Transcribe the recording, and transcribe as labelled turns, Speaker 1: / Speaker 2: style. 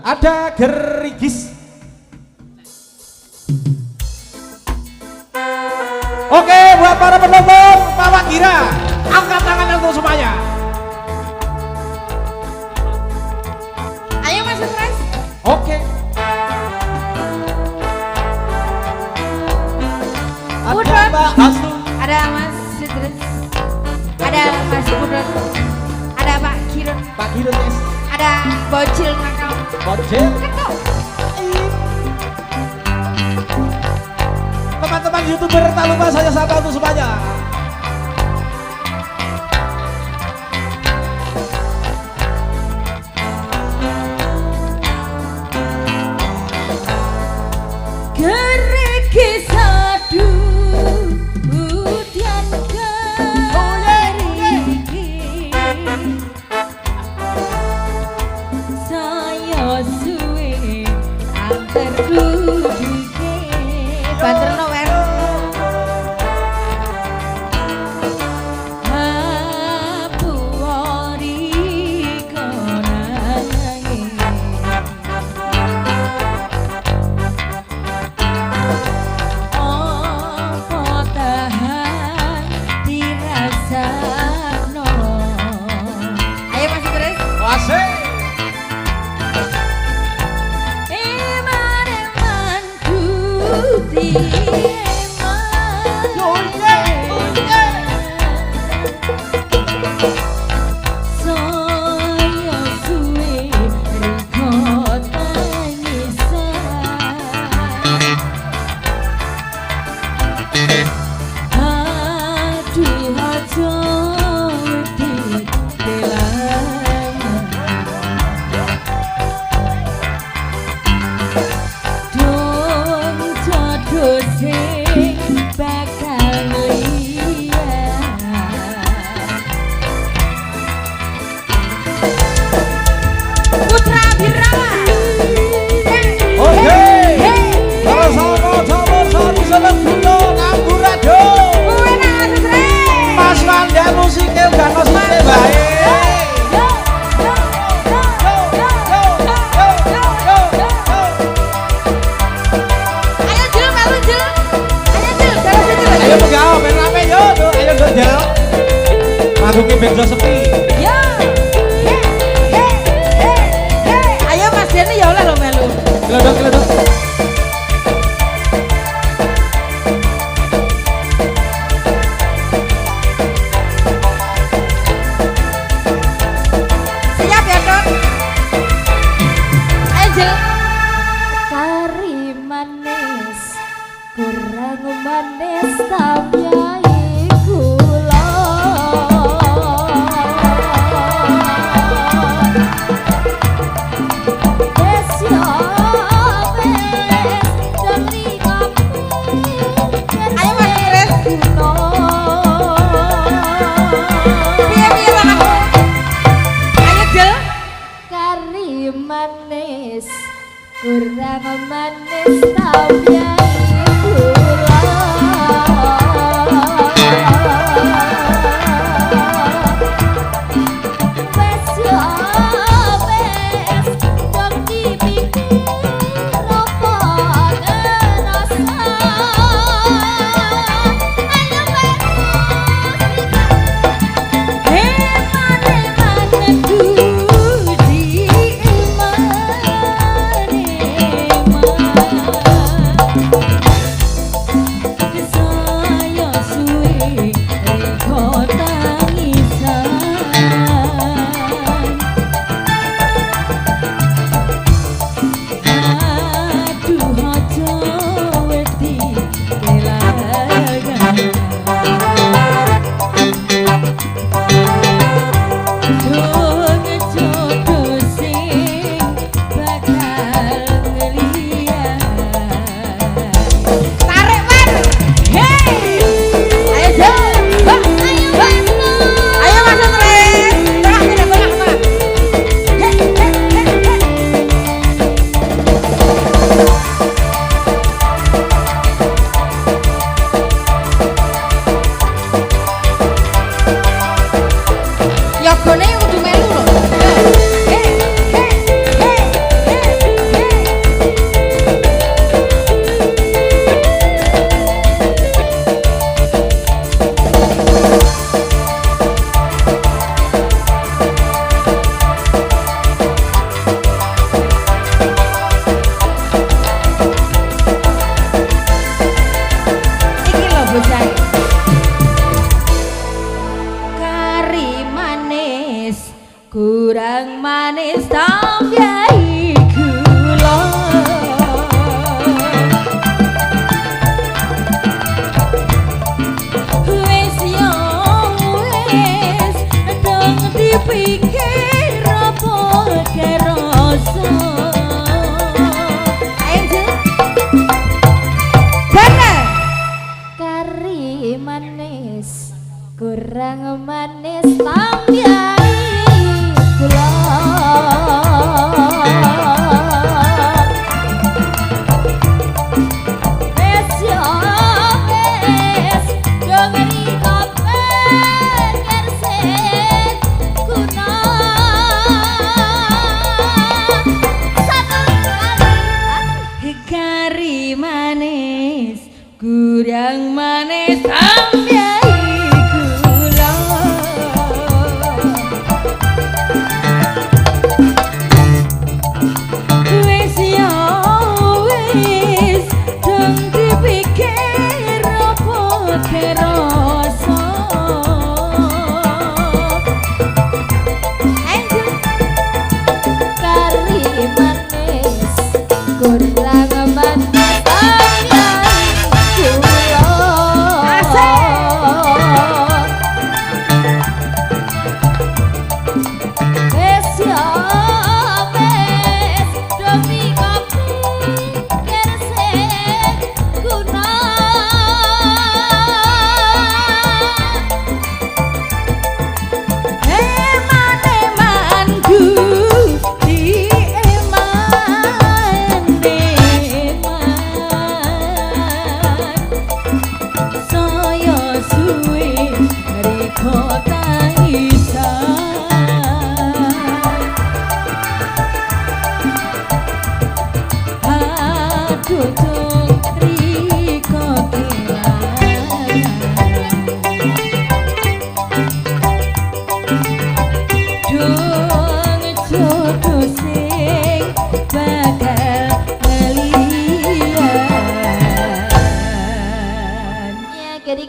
Speaker 1: Ada gerigis. Oke, buat para penonton, Pak Gira, angkat tangan untuk semuanya.
Speaker 2: Ayo Mas Stres.
Speaker 1: Oke. Ada Mbak Astu.
Speaker 2: Ada Mas Stres. Ada Mas Pudrot. Ada Pak Kirun.
Speaker 1: Pak Kirun, yes.
Speaker 2: Ada Bocil Nakal.
Speaker 1: Bocil.
Speaker 2: Ketok.
Speaker 1: Teman-teman YouTuber, tak lupa saya sapa untuk semuanya.
Speaker 2: Gerigis aduh udian gerigis saya suwe antar dudike banterno wer
Speaker 1: Madungnya beda sepi.
Speaker 2: Ya. Ayo Mas Deni ya oleh lo melu.
Speaker 1: Gelodok.
Speaker 2: Siap ya, Dok? Ayo, kari manis, kurang manis tapi manis, kurang manis tapi